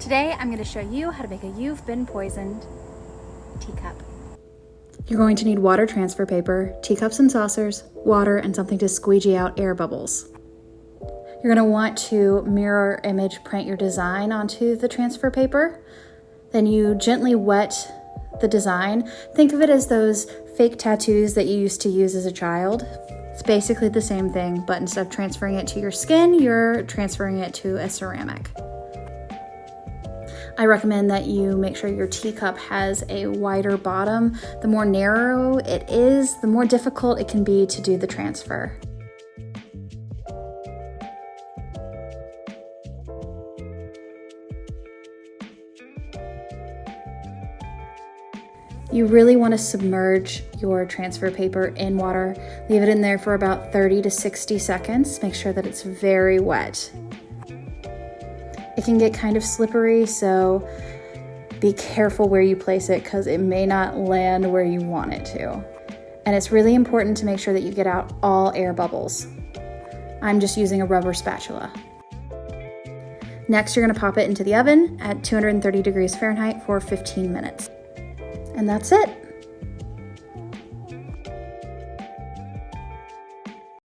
Today I'm going to show you how to make a You've Been Poisoned teacup. You're going to need water transfer paper, teacups and saucers, water, and something to squeegee out air bubbles. You're going to want to mirror image print your design onto the transfer paper. Then you gently wet the design. Think of it as those fake tattoos that you used to use as a child. It's basically the same thing, but instead of transferring it to your skin, you're transferring it to a ceramic. I recommend that you make sure your teacup has a wider bottom. The more narrow it is, the more difficult it can be to do the transfer. You really want to submerge your transfer paper in water. Leave it in there for about 30 to 60 seconds. Make sure that it's very wet. It can get kind of slippery, so be careful where you place it because it may not land where you want it to. And it's really important to make sure that you get out all air bubbles. I'm just using a rubber spatula. Next, you're going to pop it into the oven at 230 degrees Fahrenheit for 15 minutes. And that's it.